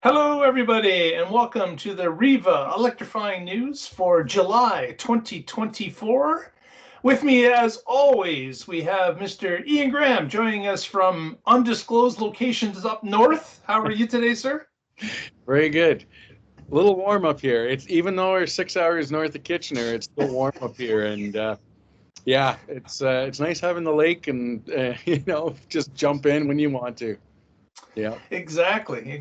Hello, everybody, and welcome to the WREVA Electrifying News for July 2024. With me, as always, we have Mr. Ian Graham joining us from undisclosed locations up north. How are you today, sir? Very good. A little warm up here. It's even though we're 6 hours north of Kitchener, it's still warm up here, and yeah, it's nice having the lake and just jump in when you want to. Yeah. Exactly,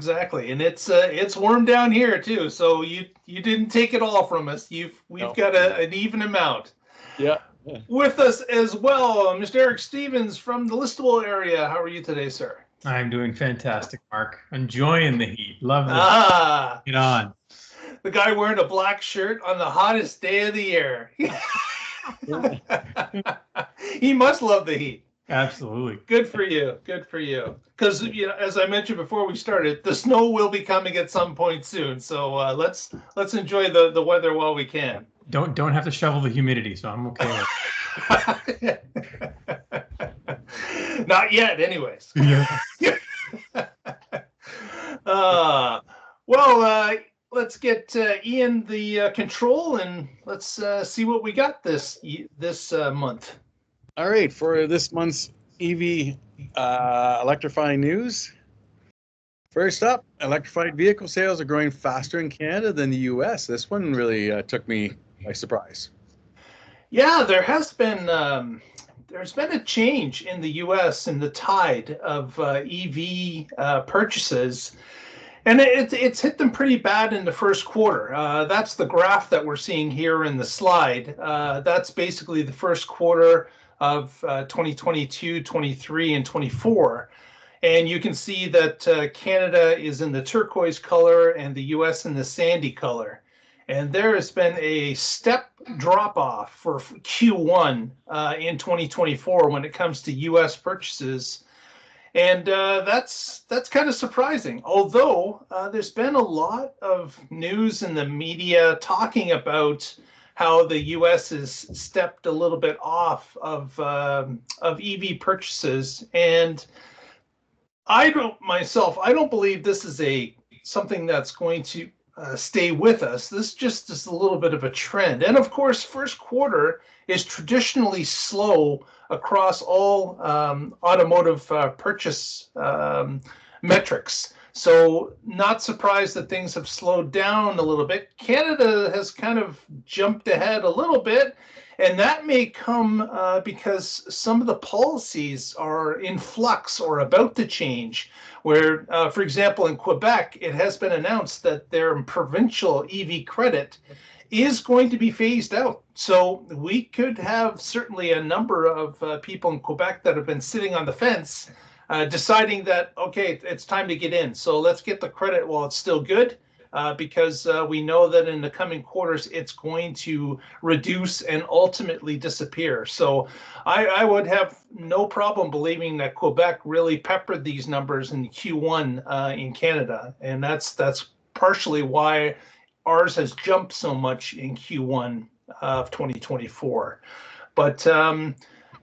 and it's warm down here too. So you didn't take it all from us. We've No. got an even amount. Yeah. With us as well, Mr. Eric Stevens from the Listowel area. How are you today, sir? I'm doing fantastic, Mark. Enjoying the heat. Love the Ah, get on. the guy wearing a black shirt on the hottest day of the year. He must love the heat. Absolutely. Good for you. Good for you. Because as I mentioned before we started, the snow will be coming at some point soon. So let's enjoy the weather while we can. Don't have to shovel the humidity, so I'm okay with it. Not yet, anyways. Yeah. Well, let's get Ian the control and let's see what we got this month. All right, for this month's EV electrifying news. First up, electrified vehicle sales are growing faster in Canada than the US. This one really took me by surprise. Yeah, there's been a change in the US in the tide of EV purchases. And it's hit them pretty bad in the first quarter. That's the graph that we're seeing here in the slide. That's basically the first quarter of 2022, 23, and 24. And you can see that Canada is in the turquoise color and the US in the sandy color. And there has been a step drop off for Q1 in 2024 when it comes to US purchases. And that's kind of surprising. Although there's been a lot of news in the media talking about how the U.S. has stepped a little bit off of EV purchases, and I don't believe this is something that's going to stay with us. This just is a little bit of a trend, and of course, first quarter is traditionally slow across all automotive purchase metrics. So not surprised that things have slowed down a little bit. Canada has kind of jumped ahead a little bit, and that may come because some of the policies are in flux or about to change. Where, for example, in Quebec, it has been announced that their provincial EV credit is going to be phased out. So we could have certainly a number of people in Quebec that have been sitting on the fence deciding that, okay, it's time to get in. So let's get the credit while it's still good because we know that in the coming quarters, it's going to reduce and ultimately disappear. So I would have no problem believing that Quebec really peppered these numbers in Q1 in Canada. And that's partially why ours has jumped so much in Q1 of 2024. But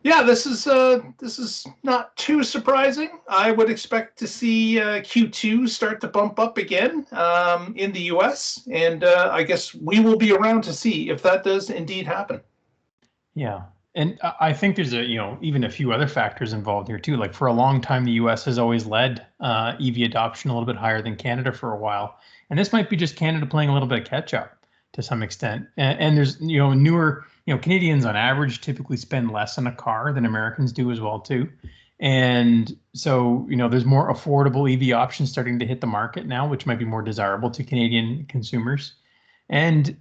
yeah, this is not too surprising. I would expect to see Q2 start to bump up again in the US, and I guess we will be around to see if that does indeed happen. Yeah. And I think there's even a few other factors involved here too. Like for a long time, the U.S. has always led EV adoption a little bit higher than Canada for a while, and this might be just Canada playing a little bit of catch up to some extent. And there's newer Canadians on average typically spend less on a car than Americans do as well too, and so there's more affordable EV options starting to hit the market now, which might be more desirable to Canadian consumers. And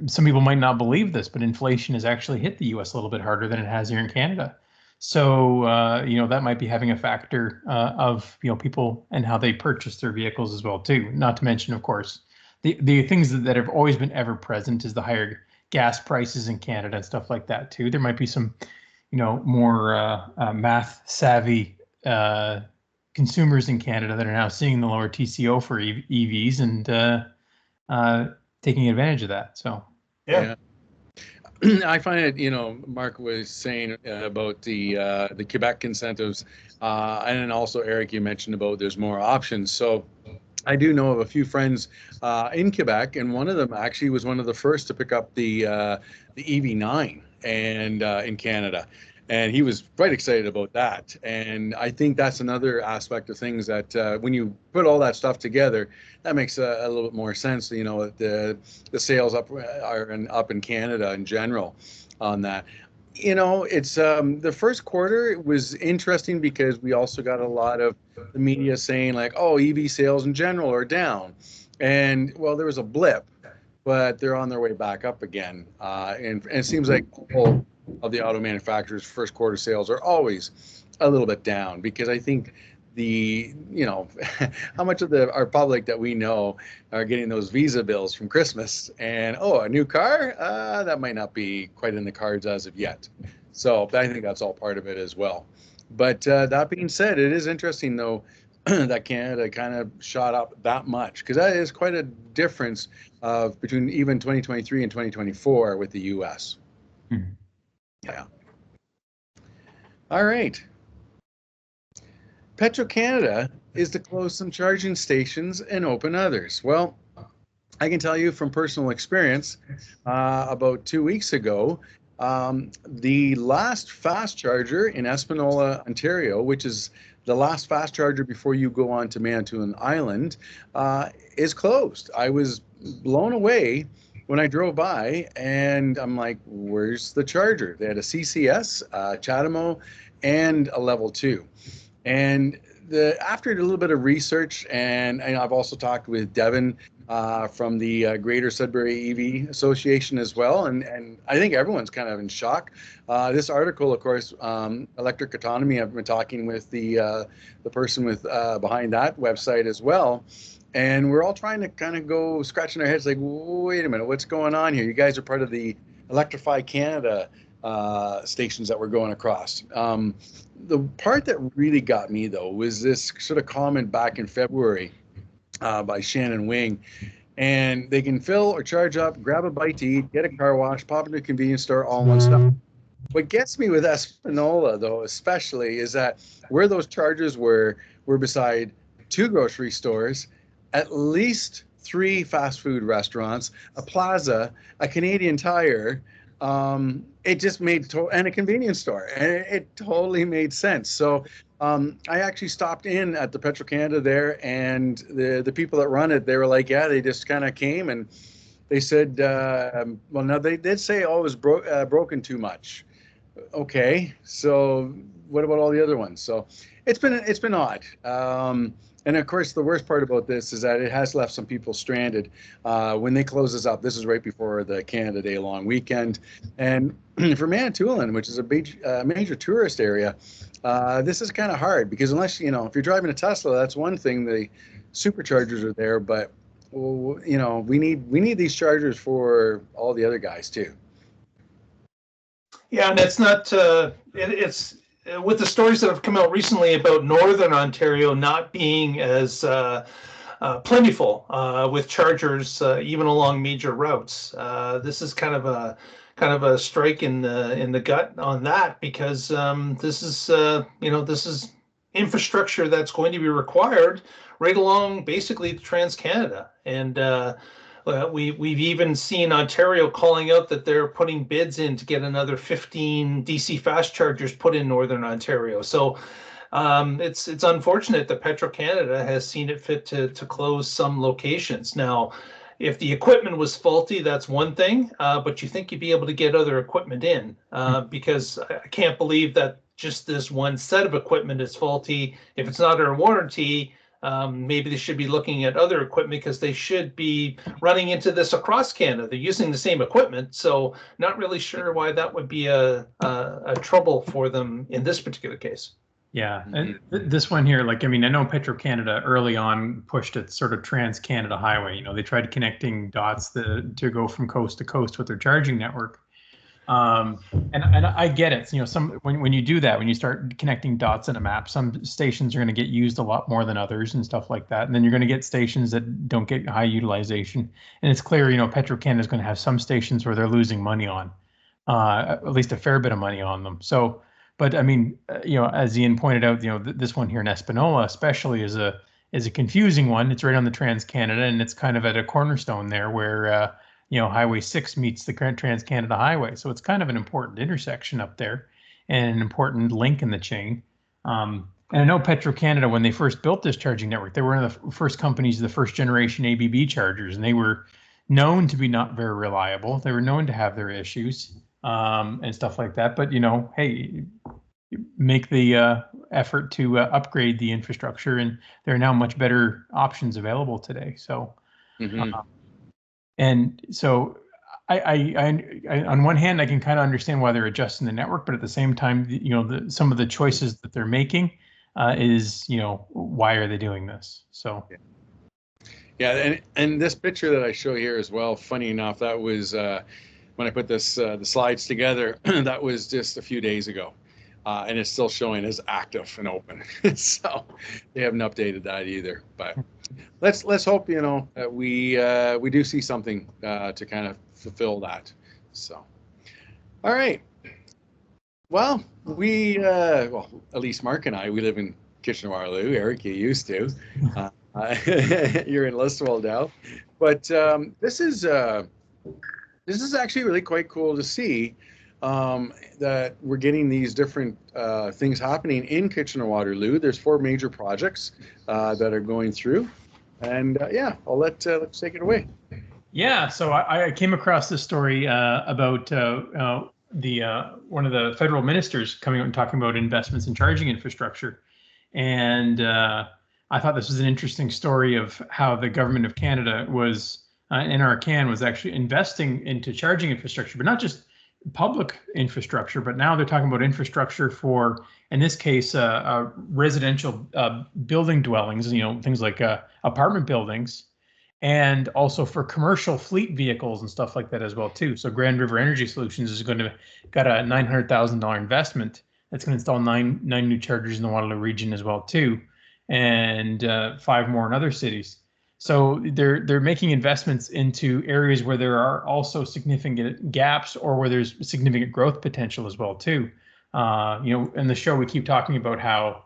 some people might not believe this, but inflation has actually hit the U.S. a little bit harder than it has here in Canada. So that might be having a factor of people and how they purchase their vehicles as well too. Not to mention, of course, the things that have always been ever present is the higher gas prices in Canada and stuff like that too. There might be some more math savvy consumers in Canada that are now seeing the lower TCO for EVs and taking advantage of that. So yeah. I find it, Mark was saying about the Quebec incentives, and then also Eric, you mentioned about there's more options. So I do know of a few friends in Quebec, and one of them actually was one of the first to pick up the EV9 and in Canada, and he was quite excited about that. And I think that's another aspect of things that when you put all that stuff together, that makes a little bit more sense. You know, the sales up in Canada in general on that. You know, it's the first quarter, it was interesting because we also got a lot of the media saying like, oh, EV sales in general are down. And well, there was a blip, but they're on their way back up again. And it seems like all of the auto manufacturers' first quarter sales are always a little bit down, because I think how much of our public that we know are getting those Visa bills from Christmas, and oh, a new car, that might not be quite in the cards as of yet. So I think that's all part of it as well. But that being said, it is interesting though that Canada kind of shot up that much, because that is quite a difference between even 2023 and 2024 with the US. Mm-hmm. Yeah. All right. Petro Canada is to close some charging stations and open others. Well, I can tell you from personal experience, about 2 weeks ago, the last fast charger in Espanola, Ontario, which is the last fast charger before you go on to Manitoulin Island, is closed. I was blown away when I drove by, and I'm like, where's the charger? They had a CCS, Chatamo, and a level 2. And after a little bit of research, and I've also talked with Devin from the Greater Sudbury EV Association as well, and I think everyone's kind of in shock. This article, of course, Electric Autonomy, I've been talking with the person behind that website as well, and we're all trying to kind of go scratching our heads like, wait a minute, what's going on here? You guys are part of the Electrify Canada stations that we're going across. The part that really got me, though, was this sort of comment back in February by Shannon Wing. And they can fill or charge up, grab a bite to eat, get a car wash, pop into a convenience store, all in one stop. What gets me with Espanola, though, especially, is that where those chargers were beside 2 grocery stores, at least 3 fast food restaurants, a plaza, a Canadian Tire, it just made and a convenience store, and it totally made sense. So I actually stopped in at the Petro Canada there, and the people that run it, they were like, yeah, they just kind of came and they said, well, no, they did say, oh, it was broken too much. Okay, so what about all the other ones? So it's been odd. And of course, the worst part about this is that it has left some people stranded. When they close this up, this is right before the Canada Day long weekend. And for Manitoulin, which is a major tourist area, this is kind of hard, because unless, if you're driving a Tesla, that's one thing. The superchargers are there, but we need these chargers for all the other guys too. Yeah, and it's not, it's with the stories that have come out recently about Northern Ontario not being as plentiful with chargers, even along major routes. This is kind of a strike in the gut on that, because this is infrastructure that's going to be required right along basically Trans-Canada. And we've even seen Ontario calling out that they're putting bids in to get another 15 DC fast chargers put in Northern Ontario. So it's unfortunate that Petro Canada has seen it fit to close some locations. Now, if the equipment was faulty, that's one thing, but you think you'd be able to get other equipment in, because I can't believe that just this one set of equipment is faulty. If it's not under warranty, maybe they should be looking at other equipment, because they should be running into this across Canada. They're using the same equipment, so not really sure why that would be a trouble for them in this particular case. Yeah, and this one here, I know Petro Canada early on pushed its sort of Trans-Canada highway. They tried connecting dots to go from coast to coast with their charging network. And I get it. When you do that, when you start connecting dots in a map, some stations are going to get used a lot more than others and stuff like that. And then you're going to get stations that don't get high utilization. And it's clear, Petro Canada is going to have some stations where they're losing money on, at least a fair bit of money on them. So, but as Ian pointed out, this one here in Espanola especially is is a confusing one. It's right on the Trans-Canada, and it's kind of at a cornerstone there where Highway 6 meets the Trans-Canada Highway. So it's kind of an important intersection up there and an important link in the chain. And I know Petro Canada, when they first built this charging network, they were one of the first companies, the first generation ABB chargers, and they were known to be not very reliable. They were known to have their issues and stuff like that. But, hey, make the effort to upgrade the infrastructure, and there are now much better options available today. So, and so I on one hand, I can kind of understand why they're adjusting the network, but at the same time, some of the choices that they're making is, why are they doing this? So. Yeah, and this picture that I show here as well, funny enough, that was when I put the slides together, that was just a few days ago. And it's still showing as active and open. So they haven't updated that either. But let's hope, that we do see something to kind of fulfill that. So, all right. Well, well, at least Mark and I, we live in Kitchener-Waterloo. Eric, you used to. You're in Listowel now. But this is actually really quite cool to see. That we're getting these different things happening in Kitchener-Waterloo. There's 4 major projects that are going through, and yeah, let's take it away. Yeah, so I came across this story about one of the federal ministers coming out and talking about investments in charging infrastructure, and I thought this was an interesting story of how the government of Canada was, NRCan was actually investing into charging infrastructure, but not just public infrastructure, but now they're talking about infrastructure for, in this case, residential building dwellings, things like apartment buildings, and also for commercial fleet vehicles and stuff like that as well too. So Grand River Energy Solutions is got a $900,000 investment that's going to install nine new chargers in the Waterloo region as well too, and 5 more in other cities. So they're making investments into areas where there are also significant gaps or where there's significant growth potential as well too. In the show we keep talking about how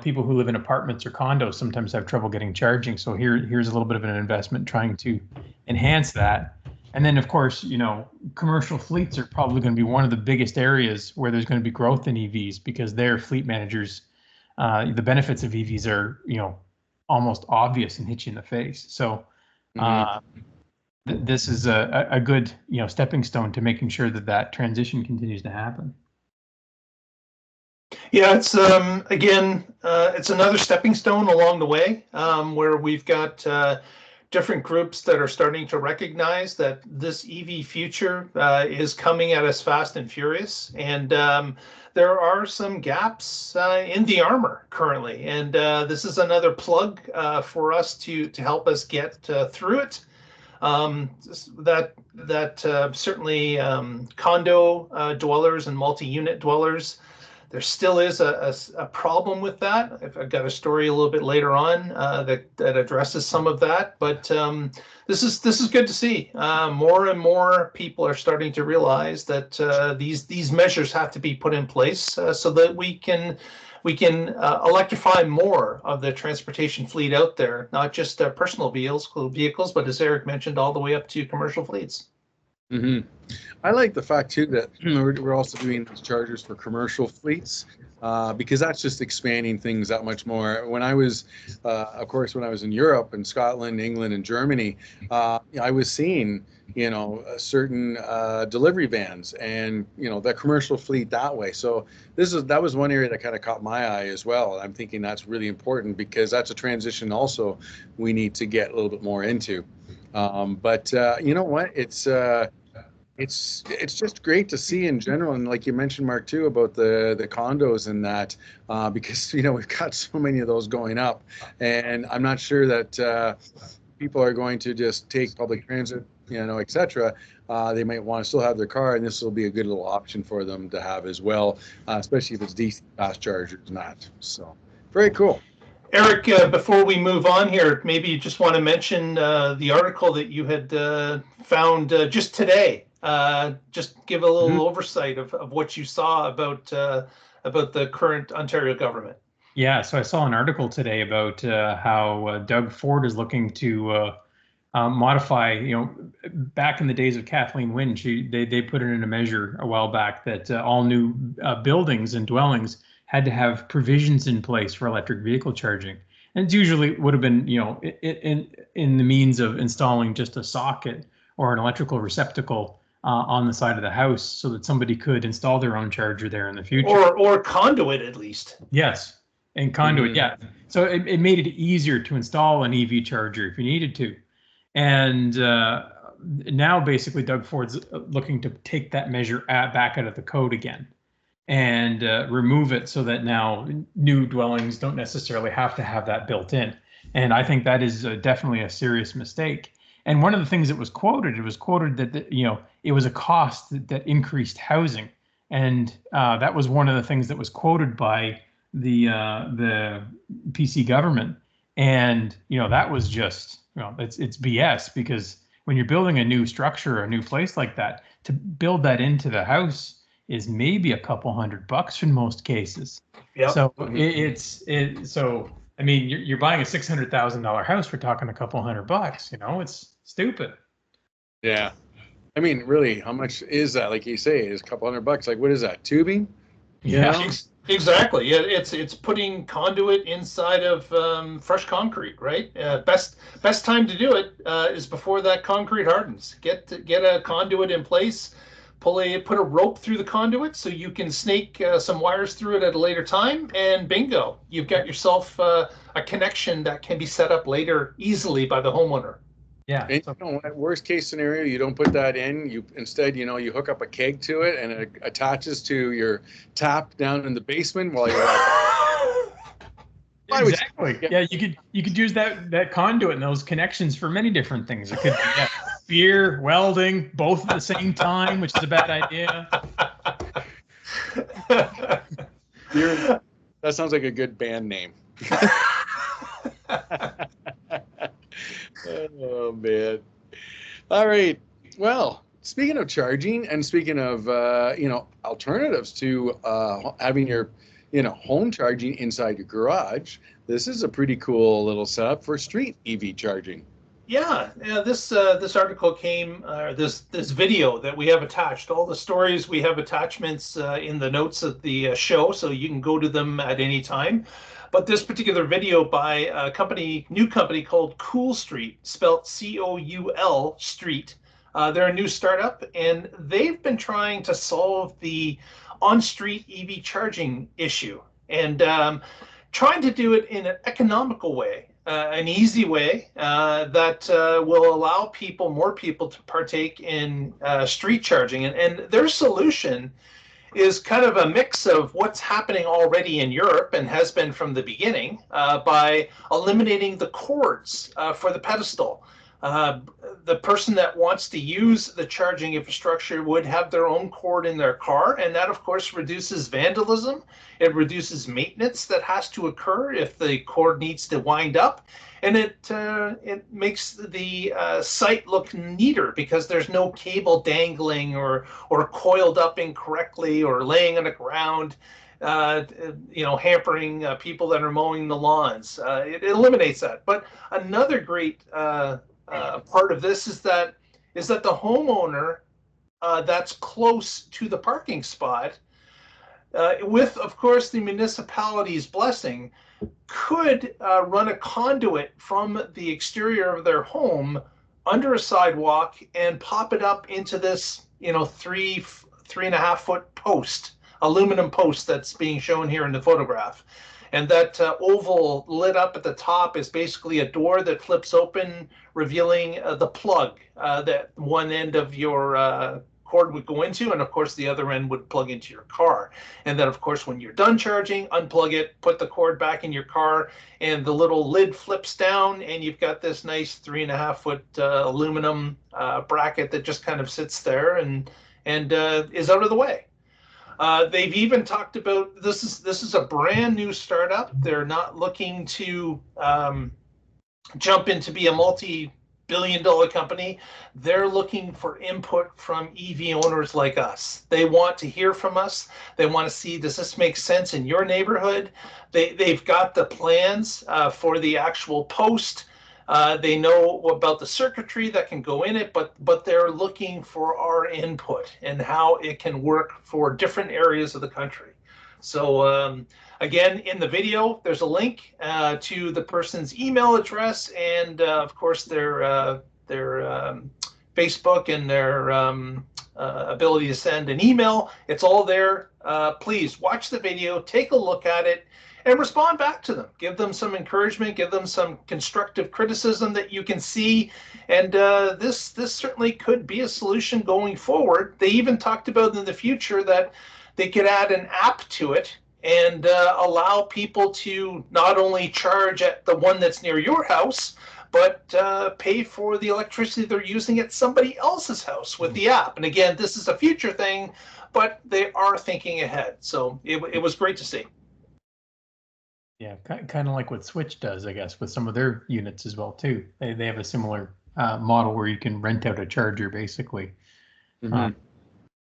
people who live in apartments or condos sometimes have trouble getting charging. So here's a little bit of an investment trying to enhance that. And then of course, commercial fleets are probably going to be one of the biggest areas where there's going to be growth in EVs, because their fleet managers, the benefits of EVs are almost obvious and hit you in the face. So this is a good stepping stone to making sure that transition continues to happen. Yeah, it's again, it's another stepping stone along the way, where we've got different groups that are starting to recognize that this EV future is coming at us fast and furious, and there are some gaps in the armor currently, and this is another plug for us to help us get through it. Certainly condo dwellers and multi-unit dwellers, there still is a problem with that. I've got a story a little bit later on that addresses some of that, but this is good to see. More and more people are starting to realize that these measures have to be put in place so that we can electrify more of the transportation fleet out there, not just personal vehicles, but as Eric mentioned, all the way up to commercial fleets. I like the fact too that we're also doing these chargers for commercial fleets, because that's just expanding things that much more. When I was, of course, when I was in Europe and Scotland, England, and Germany, I was seeing, certain delivery vans and the commercial fleet that way. So that was one area that kind of caught my eye as well. I'm thinking that's really important, because that's a transition also we need to get a little bit more into. But you know what? It's just great to see in general, and like you mentioned, Mark, too, about the condos and that, because we've got so many of those going up, and I'm not sure that people are going to just take public transit, etc. They might want to still have their car, and this will be a good little option for them to have as well, especially if it's DC fast chargers and that. So very cool. Eric, before we move on here, maybe you just want to mention the article that you had found just today. Just give a little oversight of what you saw about the current Ontario government. Yeah, so I saw an article today about how Doug Ford is looking to modify. Back in the days of Kathleen Wynne, they put it in a measure a while back that all new buildings and dwellings had to have provisions in place for electric vehicle charging. And it usually would have been, in the means of installing just a socket or an electrical receptacle on the side of the house so that somebody could install their own charger there in the future. Or conduit at least. Yes, and conduit, yeah. So it made it easier to install an EV charger if you needed to. And now basically Doug Ford's looking to take that measure back out of the code again and remove it so that now new dwellings don't necessarily have to have that built in. And I think that is definitely a serious mistake. And one of the things that was quoted, that it was a cost that increased housing. And that was one of the things that was quoted by the PC government. And that was just, it's BS, because when you're building a new structure, a new place like that, to build that into the house is maybe a couple $100 in most cases. Yep. So so I mean, you're buying a $600,000 house. We're talking a couple $100. It's stupid. Yeah. I mean, really, how much is that? Like you say, is a couple $100. Like, what is that? Tubing? Yeah. Exactly. Yeah, it's putting conduit inside of fresh concrete, right? Best time to do it is before that concrete hardens. Get a conduit in place. Put a rope through the conduit so you can snake some wires through it at a later time, and bingo, you've got yourself a connection that can be set up later easily by the homeowner. Yeah. And worst case scenario, you don't put that in. You instead, you hook up a keg to it, and it attaches to your tap down in the basement while you're out. Exactly. Yeah, you could use that conduit and those connections for many different things. It could be beer, welding, both at the same time, which is a bad idea. That sounds like a good band name. Oh, man. All right. Well, speaking of charging and speaking of, alternatives to having your, home charging inside your garage, this is a pretty cool little setup for street EV charging. Yeah, this article came, this video that we have attached. All the stories, we have attachments in the notes of the show, so you can go to them at any time. But this particular video by a new company called Coul Street, spelled Coul Street. They're a new startup, and they've been trying to solve the on-street EV charging issue, and trying to do it in an economical way, an easy way that will allow more people to partake in street charging. And their solution is kind of a mix of what's happening already in Europe and has been from the beginning by eliminating the cords for the pedestal. The person that wants to use the charging infrastructure would have their own cord in their car, and that of course reduces vandalism. It reduces maintenance that has to occur if the cord needs to wind up, and it makes the site look neater because there's no cable dangling or coiled up incorrectly or laying on the ground, hampering people that are mowing the lawns. It eliminates that. But another great part of this is that the homeowner that's close to the parking spot, with of course the municipality's blessing, could run a conduit from the exterior of their home under a sidewalk and pop it up into this 3.5 foot post, aluminum post that's being shown here in the photograph. And that oval lit up at the top is basically a door that flips open, revealing the plug that one end of your cord would go into, and of course the other end would plug into your car. And then of course when you're done charging, unplug it, put the cord back in your car, and the little lid flips down, and you've got this nice 3.5 foot aluminum bracket that just kind of sits there and is out of the way. They've even talked about this is a brand new startup. They're not looking to jump in to be a billion-dollar company, they're looking for input from EV owners like us. They want to hear from us. They want to see, does this make sense in your neighborhood? They've got the plans for the actual post. They know about the circuitry that can go in it, but they're looking for our input and how it can work for different areas of the country. So again, in the video, there's a link to the person's email address and, of course, their Facebook and their ability to send an email. It's all there. Please watch the video, take a look at it, and respond back to them. Give them some encouragement, give them some constructive criticism that you can see. And this certainly could be a solution going forward. They even talked about in the future that they could add an app to it and allow people to not only charge at the one that's near your house, but pay for the electricity they're using at somebody else's house with the app. And again, this is a future thing, but they are thinking ahead. So it was great to see. Yeah, kind of like what Switch does, I guess, with some of their units as well, too. They have a similar model where you can rent out a charger, basically. Mm-hmm.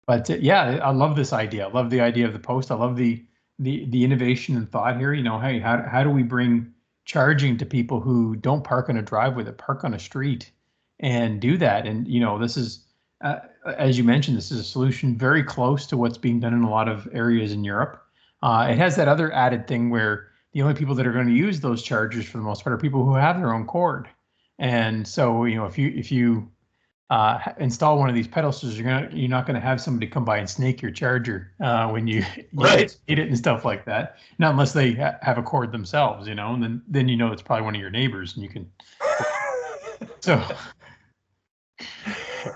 But yeah, I love this idea. I love the idea of the post. I love the innovation and thought here. You know, hey, how do we bring charging to people who don't park on a driveway, that park on a street, and do that? And you know, this is, as you mentioned, this is a solution very close to what's being done in a lot of areas in Europe. It has that other added thing where the only people that are going to use those chargers for the most part are people who have their own cord. And so, you know, if you install one of these pedestals, you're not going to have somebody come by and snake your charger when you Right. eat it and stuff like that. Not unless they have a cord themselves, you know, and then you know it's probably one of your neighbors, and you can. So.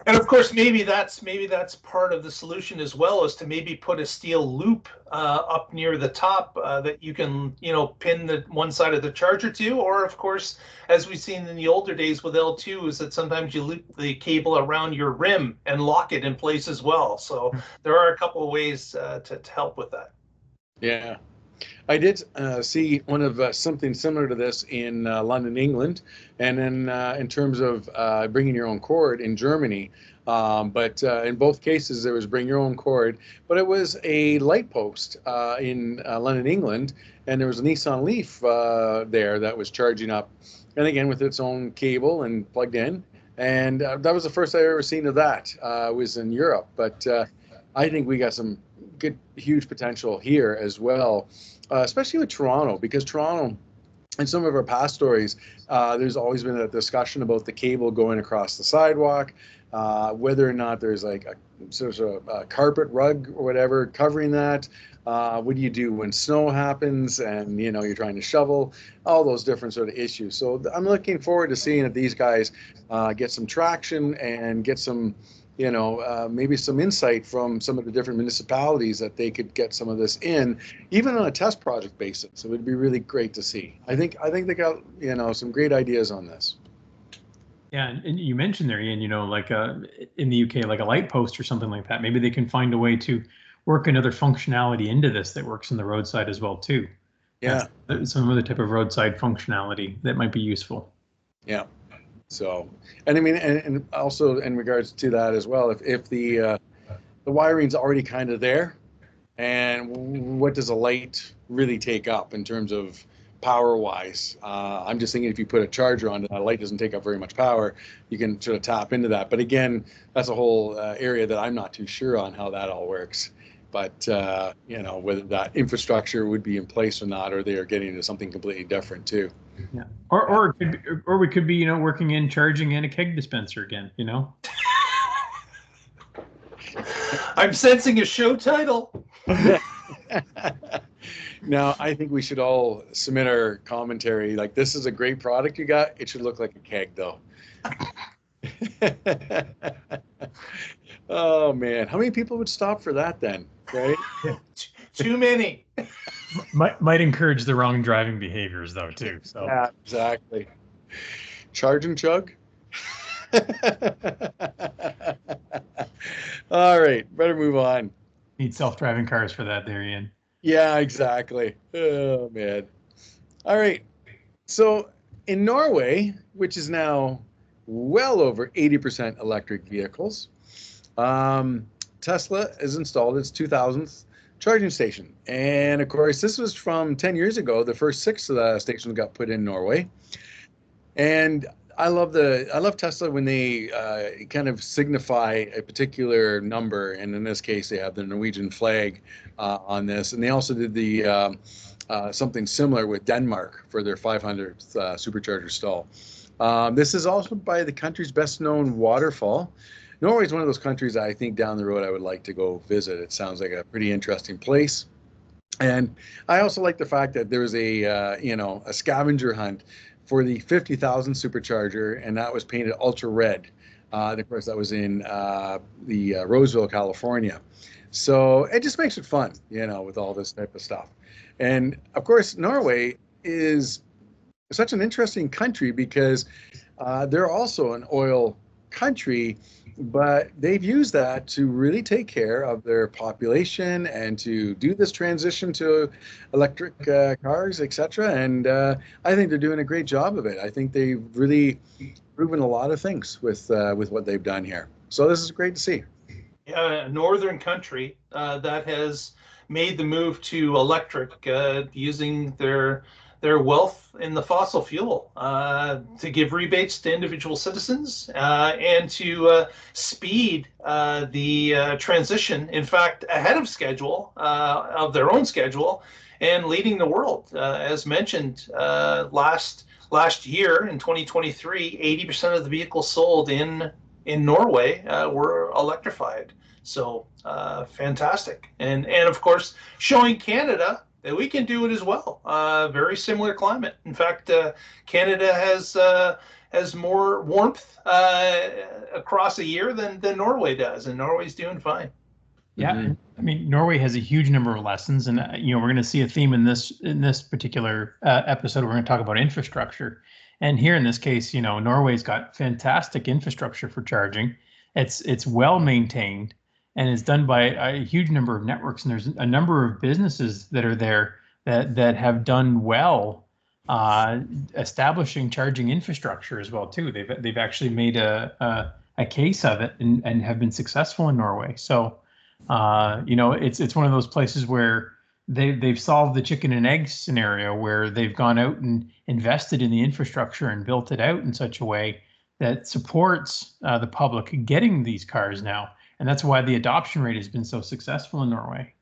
And of course, maybe that's part of the solution as well, is to maybe put a steel loop up near the top that you can, you know, pin the one side of the charger to. Or of course, as we've seen in the older days with L2, is that sometimes you loop the cable around your rim and lock it in place as well. So there are a couple of ways to help with that. Yeah. I did see one of something similar to this in London, England, and then in terms of bringing your own cord in Germany. But in both cases, there was bring your own cord, but it was a light post in London, England, and there was a Nissan Leaf there that was charging up, and again with its own cable and plugged in. And that was the first I ever seen of that. Was in Europe, but I think we got some good, huge potential here as well. Especially with Toronto, because Toronto, in some of our past stories, there's always been a discussion about the cable going across the sidewalk, whether or not there's like a sort of a carpet rug or whatever covering that. What do you do when snow happens and, you know, you're trying to shovel? All those different sort of issues. So I'm looking forward to seeing if these guys get some traction and get some, you know, maybe some insight from some of the different municipalities that they could get some of this in, even on a test project basis. It would be really great to see. I think they got, you know, some great ideas on this. Yeah, and you mentioned there, Ian, you know, like in the UK, like a light post or something like that. Maybe they can find a way to work another functionality into this that works on the roadside as well, too. Yeah. Some other type of roadside functionality that might be useful. Yeah. So, and I mean, and also in regards to that as well, if the wiring's already kind of there, and what does a light really take up in terms of power wise? I'm just thinking if you put a charger on it, a light doesn't take up very much power. You can sort of tap into that. But again, that's a whole area that I'm not too sure on how that all works. But you know, whether that infrastructure would be in place or not, or they are getting into something completely different too. Yeah, or we could be, you know, working in charging and a keg dispenser again, you know. I'm sensing a show title. Now, I think we should all submit our commentary. Like, this is a great product you got. It should look like a keg, though. Oh man, how many people would stop for that then? Right? Too many. Might encourage the wrong driving behaviors though too. So yeah, exactly. Charge and chug. All right, better move on. Need self-driving cars for that there, Ian. Yeah, exactly. Oh man. All right. So in Norway, which is now well over 80% electric vehicles. Tesla has installed its 2000th charging station. And of course, this was from 10 years ago. The first 6 stations got put in Norway. And I love Tesla when they kind of signify a particular number, and in this case, they have the Norwegian flag on this, and they also did the something similar with Denmark for their 500th supercharger stall. This is also by the country's best-known waterfall. Norway is one of those countries I think down the road I would like to go visit. It sounds like a pretty interesting place. And I also like the fact that there was a scavenger hunt for the 50,000 supercharger, and that was painted ultra red. And of course, that was in the Roseville, California. So it just makes it fun, with all this type of stuff. And of course, Norway is such an interesting country because they're also an oil country, but they've used that to really take care of their population and to do this transition to electric cars, etc. And I think they're doing a great job of it. I think they've really proven a lot of things with what they've done here. So this is great to see. Yeah, a northern country that has made the move to electric using their wealth in the fossil fuel to give rebates to individual citizens and to speed the transition, in fact, ahead of schedule, of their own schedule, and leading the world. As mentioned, last year in 2023, 80% of the vehicles sold in Norway were electrified. So fantastic. And of course, showing Canada that we can do it as well. Very similar climate. In fact, Canada has more warmth across a year than Norway does, and Norway's doing fine. Yeah, mm-hmm. I mean, Norway has a huge number of lessons, and we're going to see a theme in this particular episode. We're going to talk about infrastructure, and here in this case, Norway's got fantastic infrastructure for charging. It's well maintained, and it's done by a huge number of networks. And there's a number of businesses that are there that have done well establishing charging infrastructure as well too. They've actually made a case of it and have been successful in Norway. So it's one of those places where they've solved the chicken and egg scenario, where they've gone out and invested in the infrastructure and built it out in such a way that supports the public getting these cars now. And that's why the adoption rate has been so successful in Norway.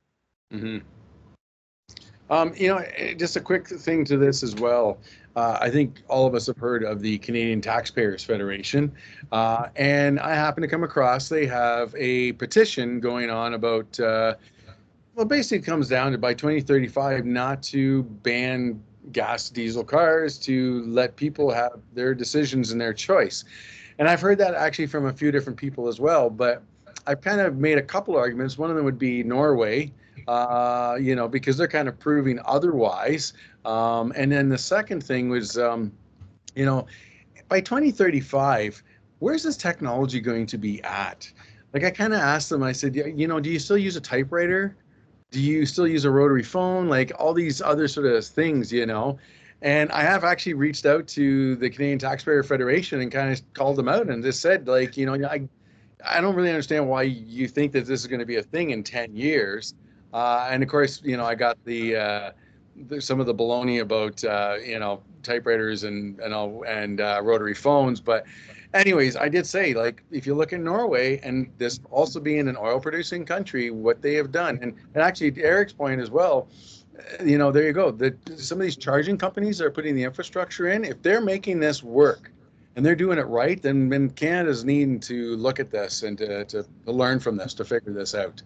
Mm-hmm. Just a quick thing to this as well. I think all of us have heard of the Canadian Taxpayers Federation. And I happen to come across, they have a petition going on about, basically it comes down to by 2035 not to ban gas diesel cars, to let people have their decisions and their choice. And I've heard that actually from a few different people as well, but I've kind of made a couple arguments. One of them would be Norway, because they're kind of proving otherwise. And then the second thing was, by 2035, where's this technology going to be at? Like, I kind of asked them, I said, do you still use a typewriter? Do you still use a rotary phone? Like all these other sort of things, And I have actually reached out to the Canadian Taxpayer Federation and kind of called them out and just said, like, I don't really understand why you think that this is going to be a thing in 10 years. And of course, I got some of the baloney about, typewriters and rotary phones. But anyways, I did say, like, if you look in Norway, and this also being an oil producing country, what they have done, and actually to Eric's point as well, there you go. Some of these charging companies that are putting the infrastructure in, if they're making this work and they're doing it right, then Canada's needing to look at this and to learn from this, to figure this out.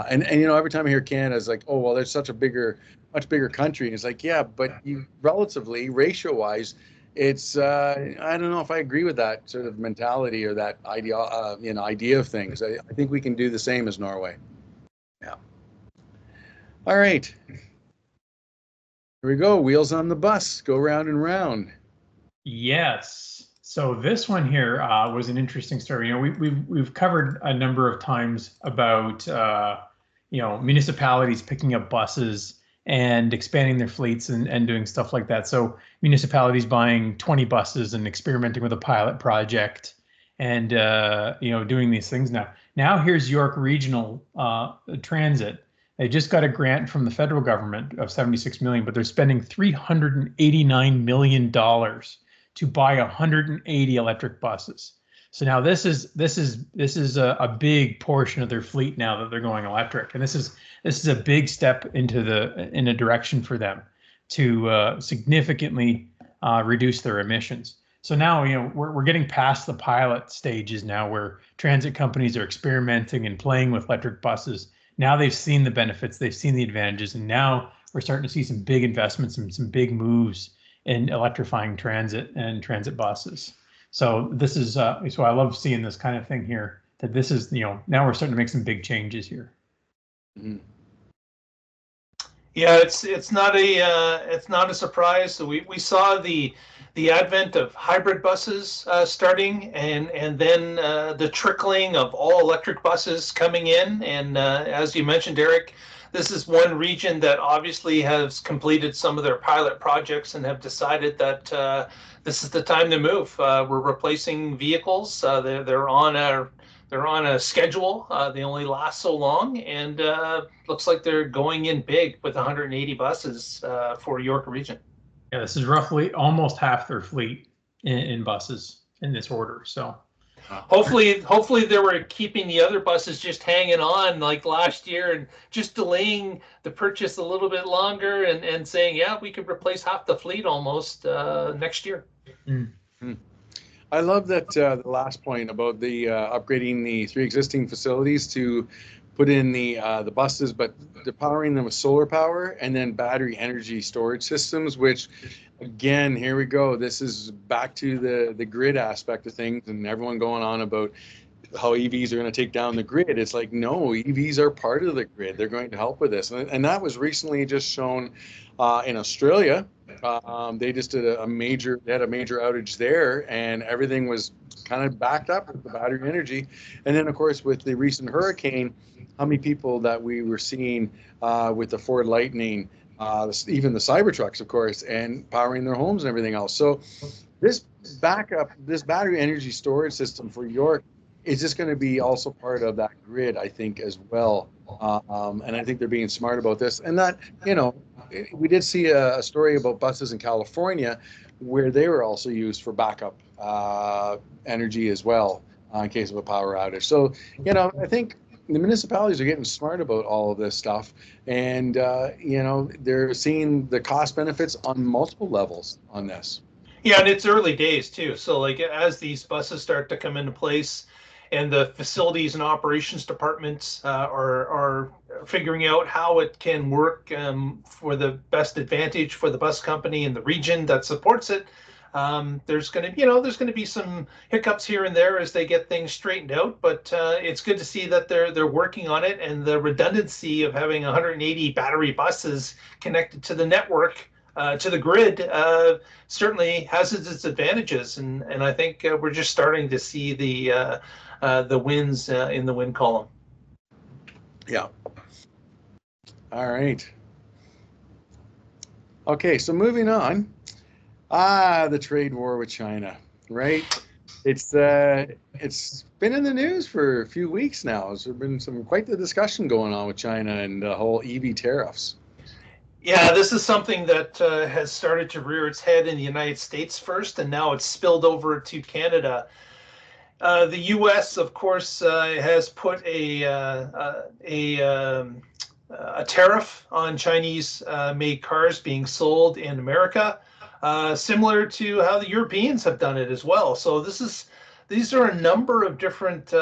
And every time I hear Canada, it's like, oh, well, there's such a much bigger country. And it's like, yeah, but relatively, ratio-wise, it's, I don't know if I agree with that sort of mentality or that idea of things. I think we can do the same as Norway. Yeah. All right. Here we go. Wheels on the bus. Go round and round. Yes. So this one here was an interesting story. We've covered a number of times about municipalities picking up buses and expanding their fleets and doing stuff like that. So municipalities buying 20 buses and experimenting with a pilot project and doing these things now. Now here's York Regional Transit. They just got a grant from the federal government of 76 million, but they're spending $389 million to buy 180 electric buses. So now this is a big portion of their fleet now that they're going electric, and this is a big step in a direction for them to significantly reduce their emissions. So now we're getting past the pilot stages now, where transit companies are experimenting and playing with electric buses. Now they've seen the benefits, they've seen the advantages, and now we're starting to see some big investments and some big moves in electrifying transit and transit buses. So this is so I love seeing this kind of thing here. That this is now we're starting to make some big changes here. Mm-hmm. Yeah, it's not a surprise. So we saw the advent of hybrid buses starting, and then the trickling of all electric buses coming in. And as you mentioned, Eric, this is one region that obviously has completed some of their pilot projects and have decided that this is the time to move. We're replacing vehicles. They're on a schedule. They only last so long, and looks like they're going in big with 180 buses for York Region. Yeah, this is roughly almost half their fleet in buses in this order. So hopefully they were keeping the other buses just hanging on like last year and just delaying the purchase a little bit longer and saying, yeah, we could replace half the fleet almost next year. Mm-hmm. I love that the last point about the upgrading the 3 existing facilities to put in the buses, but they're powering them with solar power and then battery energy storage systems, which again, here we go. This is back to the grid aspect of things, and everyone going on about how EVs are going to take down the grid. It's like, no, EVs are part of the grid. They're going to help with this. And that was recently just shown in Australia. They just did they had a major outage there, and everything was kind of backed up with the battery energy. And then, of course, with the recent hurricane, how many people that we were seeing with the Ford Lightning, even the Cybertrucks, of course, and powering their homes and everything else. So this battery energy storage system for York is just going to be also part of that grid, I think, as well. And I think they're being smart about this. And that, we did see a story about buses in California where they were also used for backup energy as well in case of a power outage. So, I think the municipalities are getting smart about all of this stuff, and they're seeing the cost benefits on multiple levels on this. Yeah, and it's early days too. So like as these buses start to come into place, and the facilities and operations departments are figuring out how it can work for the best advantage for the bus company and the region that supports it. There's going to be some hiccups here and there as they get things straightened out, but it's good to see that they're working on it, and the redundancy of having 180 battery buses connected to the network, to the grid, certainly has its advantages, and I think we're just starting to see the wins in the win column. Yeah. All right. Okay, so moving on. The trade war with China, right? It's been in the news for a few weeks now. There's been quite the discussion going on with China and the whole EV tariffs. Yeah, this is something that has started to rear its head in the United States first, and now it's spilled over to Canada. The U.S., of course, has put a tariff on Chinese made cars being sold in America, similar to how the Europeans have done it as well. So these are a number of different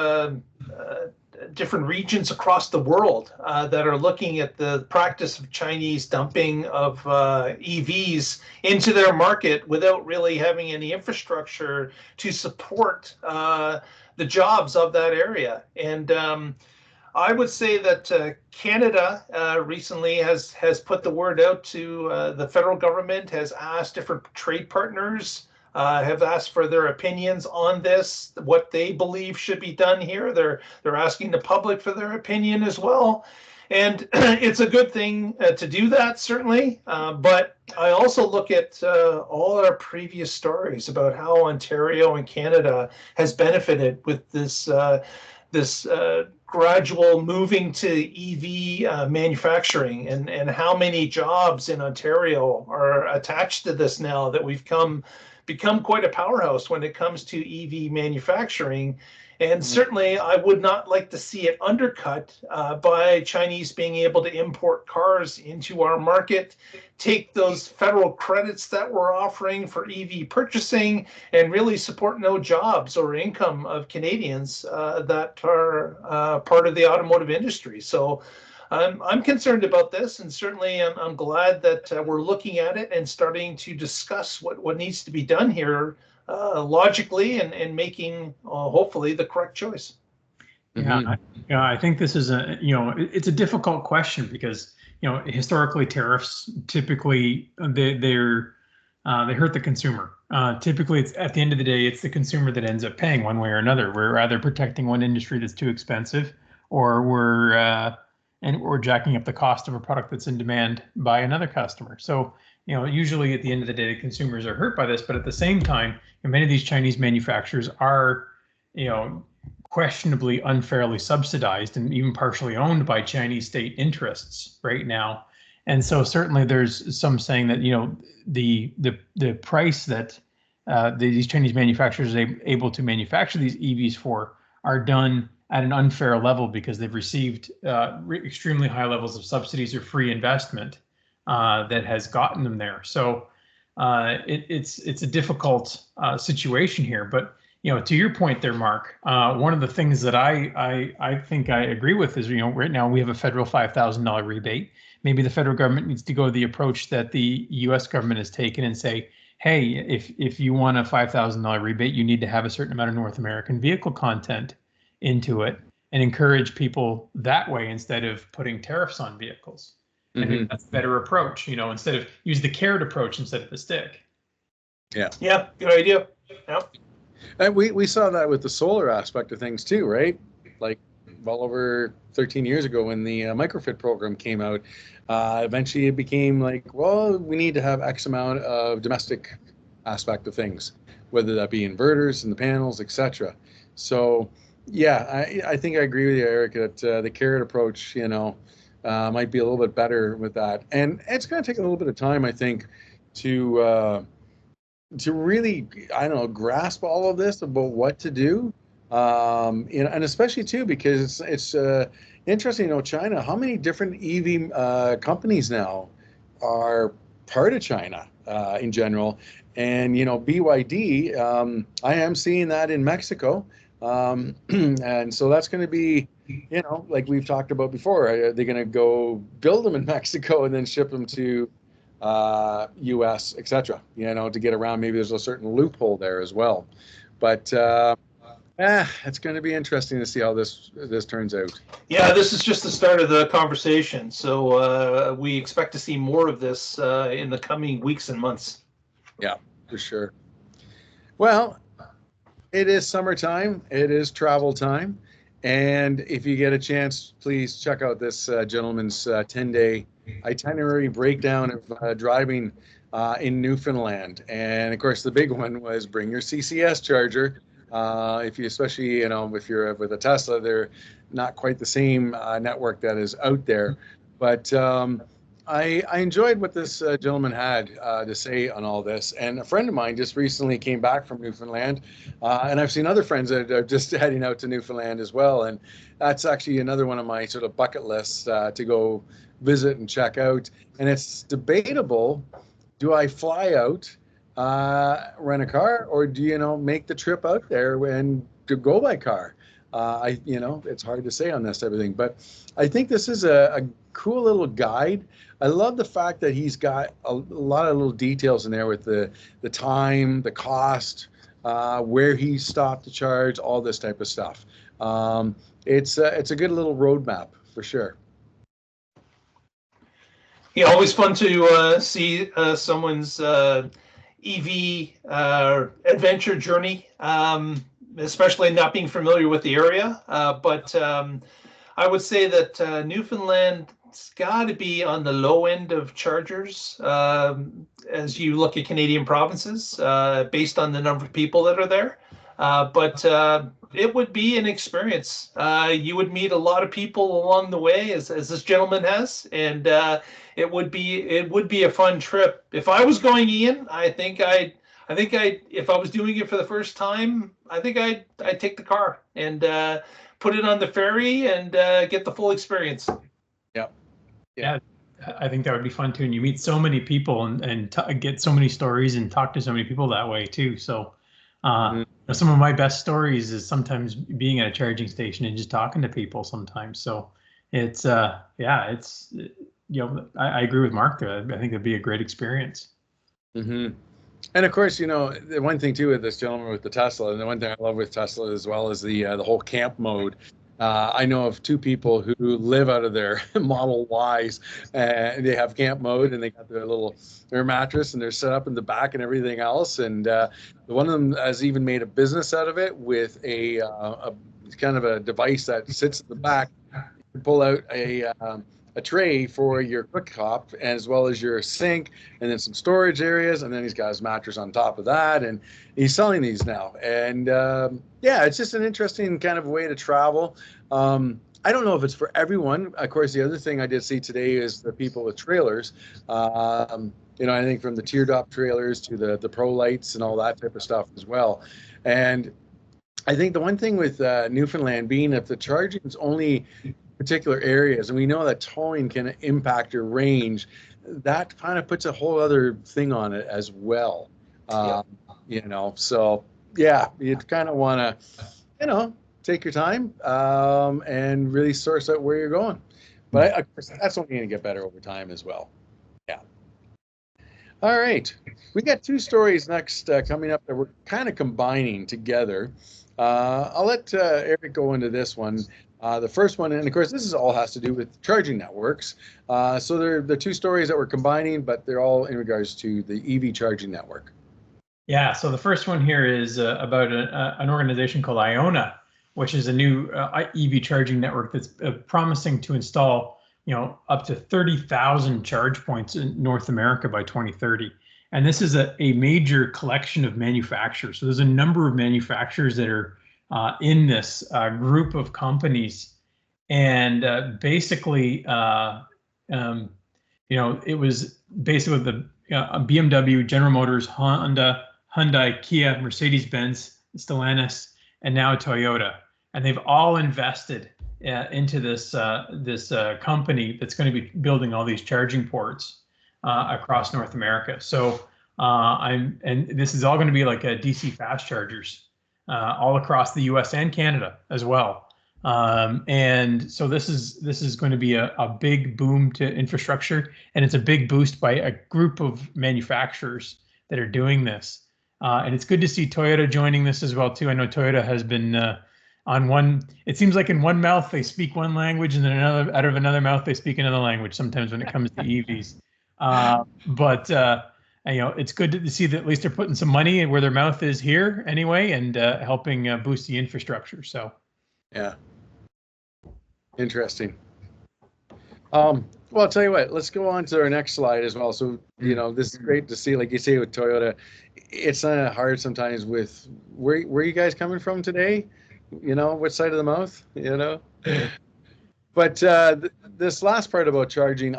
regions across the world that are looking at the practice of Chinese dumping of EVs into their market without really having any infrastructure to support the jobs of that area. And I would say that Canada recently has put the word out to the federal government, has asked different trade partners, have asked for their opinions on this, what they believe should be done here. They're asking the public for their opinion as well. And it's a good thing to do that, certainly. But I also look at all our previous stories about how Ontario and Canada has benefited with this gradual moving to EV manufacturing, and how many jobs in Ontario are attached to this now that we've become quite a powerhouse when it comes to EV manufacturing. And certainly, I would not like to see it undercut by Chinese being able to import cars into our market, take those federal credits that we're offering for EV purchasing, and really support no jobs or income of Canadians that are part of the automotive industry. So I'm concerned about this, and certainly I'm glad that we're looking at it and starting to discuss what needs to be done here logically, and making hopefully the correct choice. Yeah, I think this is it's a difficult question because historically tariffs typically they hurt the consumer. Typically, it's at the end of the day, it's the consumer that ends up paying one way or another. We're either protecting one industry that's too expensive, or we're jacking up the cost of a product that's in demand by another customer. So usually at the end of the day, the consumers are hurt by this. But at the same time, many of these Chinese manufacturers are questionably unfairly subsidized and even partially owned by Chinese state interests right now. And so certainly there's some saying that the price that these Chinese manufacturers are able to manufacture these EVs for are done at an unfair level because they've received extremely high levels of subsidies or free investment that has gotten them there. So it's a difficult situation here. But to your point there, Mark, one of the things that I think I agree with is right now we have a federal $5,000 rebate. Maybe the federal government needs to go the approach that the U.S. government has taken and say, hey, if you want a $5,000 rebate, you need to have a certain amount of North American vehicle content into it, and encourage people that way instead of putting tariffs on vehicles. I think that's a better approach, instead of use the carrot approach instead of the stick. Yeah, good idea. Yeah. And we saw that with the solar aspect of things too, right? Like well over 13 years ago when the microfit program came out, eventually it became like, well, we need to have X amount of domestic aspect of things, whether that be inverters and the panels, etc. So yeah, I think I agree with you, Eric, that the carrot approach, might be a little bit better with that. And it's going to take a little bit of time, I think, to really, I don't know, grasp all of this about what to do. And especially too, because it's interesting, China, how many different EV companies now are part of China in general. And, BYD, I am seeing that in Mexico. And so that's going to be, like we've talked about before, are they going to go build them in Mexico and then ship them to US, etc., to get around? Maybe there's a certain loophole there as well. But it's going to be interesting to see how this turns out. Yeah, this is just the start of the conversation. So we expect to see more of this in the coming weeks and months. Yeah, for sure. Well, it is summertime. It is travel time. And if you get a chance, please check out this gentleman's 10-day itinerary breakdown of driving in Newfoundland. And of course, the big one was bring your CCS charger. If you, especially, if you're with a Tesla, they're not quite the same network that is out there. But I enjoyed what this gentleman had to say on all this. And a friend of mine just recently came back from Newfoundland, and I've seen other friends that are just heading out to Newfoundland as well. And that's actually another one of my sort of bucket lists to go visit and check out. And it's debatable, do I fly out, rent a car, or do you make the trip out there and to go by car? It's hard to say on this type of thing, but I think this is a cool little guide. I love the fact that he's got a lot of little details in there with the time, the cost, where he stopped to charge, all this type of stuff. It's a good little roadmap for sure. Yeah, always fun to see someone's EV adventure journey, especially not being familiar with the area. But I would say that Newfoundland's got to be on the low end of chargers as you look at Canadian provinces, based on the number of people that are there. But it would be an experience. You would meet a lot of people along the way, as this gentleman has, and it would be a fun trip. If I was going, Ian, if I was doing it for the first time, I think I'd take the car and put it on the ferry and get the full experience. Yeah, I think that would be fun too. And you meet so many people and get so many stories and talk to so many people that way too. So some of my best stories is sometimes being at a charging station and just talking to people sometimes. So it's I agree with Mark there. I think it'd be a great experience. Mm-hmm. And of course, the one thing too with this gentleman with the Tesla, and the one thing I love with Tesla as well is the whole camp mode. I know of two people who live out of their Model Ys, and they have camp mode, and they got their mattress, and they're set up in the back and everything else. And one of them has even made a business out of it with a kind of a device that sits at the back. You can pull out a tray for your cooktop, as well as your sink, and then some storage areas, and then he's got his mattress on top of that, and he's selling these now. And it's just an interesting kind of way to travel. I don't know if it's for everyone. Of course, the other thing I did see today is the people with trailers. I think from the teardrop trailers to the Pro Lights and all that type of stuff as well. And I think the one thing with Newfoundland being that the charging is only particular areas, and we know that towing can impact your range, that kind of puts a whole other thing on it as well. So you kind of want to take your time and really source out where you're going, but of course that's only going to get better over time as well. All right, we got two stories next coming up that we're kind of combining together. I'll let Eric go into this one. The first one, and of course, this all has to do with charging networks. So they're two stories that we're combining, but they're all in regards to the EV charging network. Yeah, so the first one here is about an organization called IONNA, which is a new EV charging network that's promising to install, up to 30,000 charge points in North America by 2030. And this is a major collection of manufacturers. So there's a number of manufacturers that are in this group of companies, and basically, it was basically the BMW, General Motors, Honda, Hyundai, Kia, Mercedes-Benz, Stellantis, and now Toyota, and they've all invested into this company that's going to be building all these charging ports across North America. So and this is all going to be like a DC fast chargers. All across the U.S. and Canada as well, and so this is going to be a big boom to infrastructure, and it's a big boost by a group of manufacturers that are doing this, and it's good to see Toyota joining this as well too. I know Toyota has been on one. It seems like in one mouth they speak one language, and then out of another mouth they speak another language. Sometimes when it comes to EVs, but. It's good to see that at least they're putting some money where their mouth is here anyway, and helping boost the infrastructure. So, yeah, interesting. Well, I'll tell you what. Let's go on to our next slide as well. So, this is great to see. Like you say with Toyota, it's hard sometimes with where you guys coming from today. Which side of the mouth. But this last part about charging,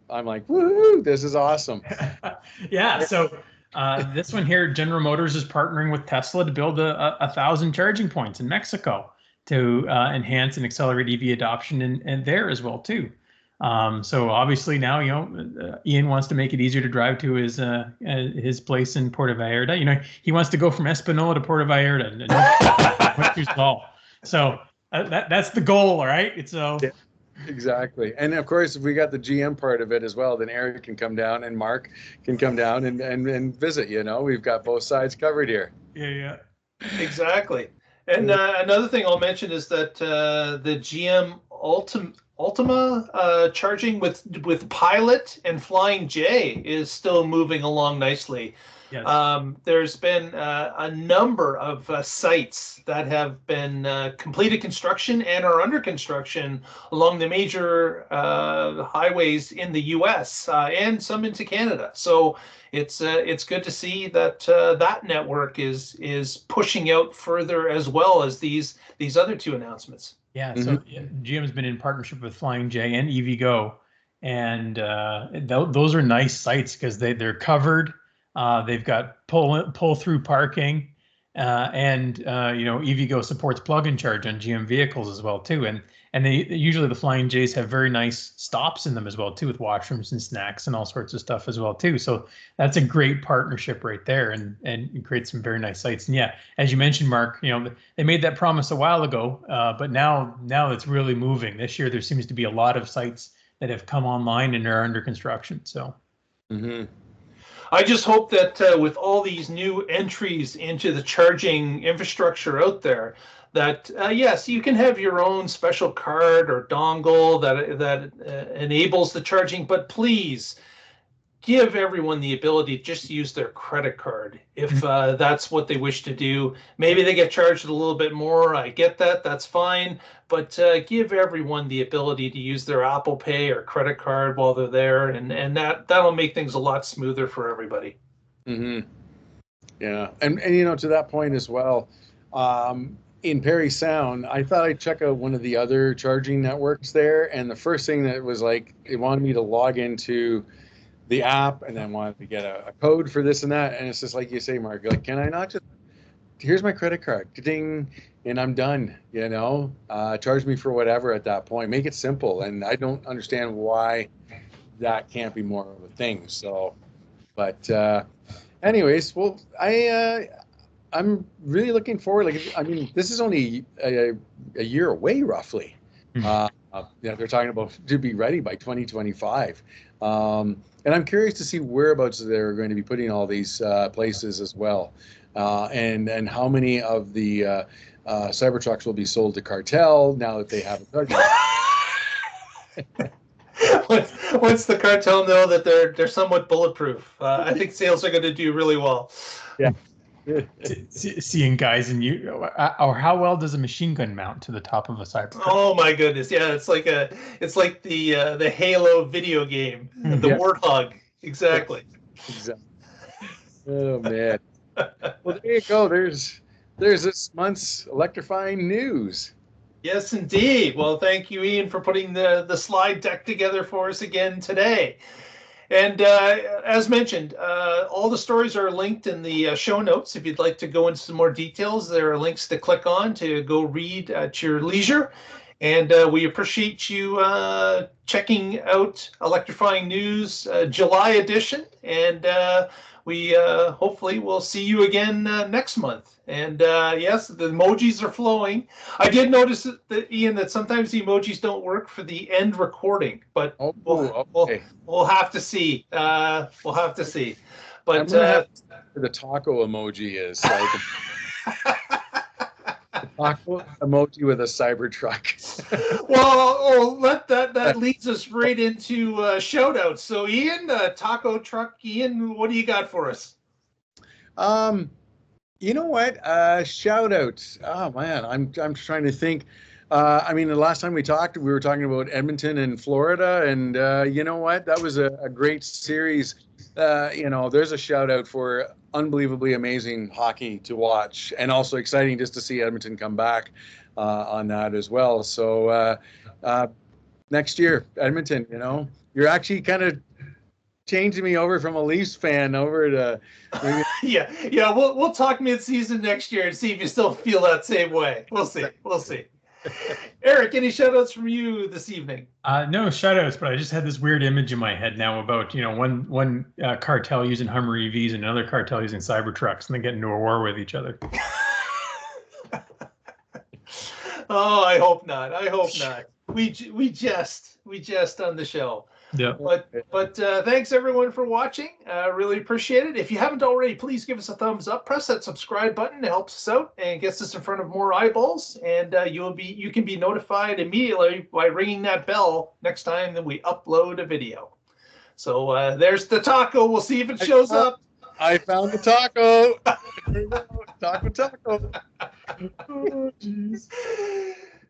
I'm like, woo, this is awesome. Yeah, so this one here, General Motors is partnering with Tesla to build 1,000 charging points in Mexico to enhance and accelerate EV adoption and there as well too. So obviously now, Ian wants to make it easier to drive to his place in Puerto Vallarta. He wants to go from Espanola to Puerto Vallarta. So that's the goal, right? So. Yeah. Exactly. And of course, if we got the GM part of it as well, then Eric can come down and Mark can come down and visit, we've got both sides covered here. Yeah. Exactly. And another thing I'll mention is that the GM Ultima charging with Pilot and Flying J is still moving along nicely. Yes. There's been a number of sites that have been completed construction and are under construction along the major highways in the U.S. And some into Canada. So it's good to see that that network is pushing out further as well as these other two announcements. Yeah. So GM's been in partnership with Flying J and EVgo, and those are nice sites because they're covered. They've got pull through parking, and EVgo supports plug-in charge on GM vehicles as well too. And they usually, the Flying J's have very nice stops in them as well too, with washrooms and snacks and all sorts of stuff as well too. So that's a great partnership right there, and creates some very nice sites. And yeah, as you mentioned, Mark, they made that promise a while ago, but now it's really moving. This year there seems to be a lot of sites that have come online and are under construction. So. I just hope that with all these new entries into the charging infrastructure out there, that yes, you can have your own special card or dongle that enables the charging, but please give everyone the ability to just use their credit card if that's what they wish to do. Maybe they get charged a little bit more. I get that. That's fine. But give everyone the ability to use their Apple Pay or credit card while they're there, and that'll make things a lot smoother for everybody. Yeah, and to that point as well, in Parry Sound, I thought I'd check out one of the other charging networks there, and the first thing that was like, it wanted me to log into the app and then wanted to get a code for this and that, and it's just like you say, Mark, like, can I not just, here's my credit card, ding, and I'm done, charge me for whatever at that point, make it simple. And I don't understand why that can't be more of a thing. So, but anyways, well, I'm really looking forward. Like, I mean, this is only a year away, roughly. They're talking about to be ready by 2025. And I'm curious to see whereabouts they're going to be putting all these places as well, and how many of the Cybertrucks will be sold to Cartel now that they have a charger. Once the Cartel know that they're somewhat bulletproof, I think sales are going to do really well. Yeah. Seeing guys in you, or how well does a machine gun mount to the top of a Cybertruck? Oh my goodness, yeah, it's like the Halo video game, the Warthog, exactly. Oh man. Well, there you go. There's this month's electrifying news. Yes, indeed. Well, thank you, Ian, for putting the slide deck together for us again today. And as mentioned, all the stories are linked in the show notes. If you'd like to go into some more details, there are links to click on to go read at your leisure. And we appreciate you checking out Electrifying News July edition. And we hopefully will see you again next month. And yes, the emojis are flowing. I did notice that, Ian, that sometimes the emojis don't work for the end recording, but we'll have to see. We'll have to see. But the taco emoji is like a taco emoji with a Cybertruck. Well, that leads us right into shout outs. So Ian, taco truck, Ian, what do you got for us? You know what? Shout outs. Oh man, I'm trying to think. I mean, the last time we talked, we were talking about Edmonton and Florida, and you know what? That was a great series. There's a shout out for unbelievably amazing hockey to watch, and also exciting just to see Edmonton come back on that as well. So next year, Edmonton, you're actually kind of changing me over from a Leafs fan over to maybe... yeah. We'll talk mid-season next year and see if you still feel that same way. We'll see. Eric, any shout-outs from you this evening? No shout-outs, but I just had this weird image in my head now about one cartel using Hummer EVs and another cartel using Cybertrucks, and they get into a war with each other. Oh, I hope not. We jest on the show. Yeah. But thanks everyone for watching. Really appreciate it. If you haven't already, please give us a thumbs up. Press that subscribe button. It helps us out and gets us in front of more eyeballs. And you can be notified immediately by ringing that bell next time that we upload a video. So there's the taco. We'll see if it shows up. I found the taco. Taco. Oh, jeez.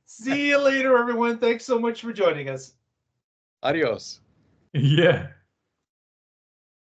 See you later, everyone. Thanks so much for joining us. Adios. Yeah.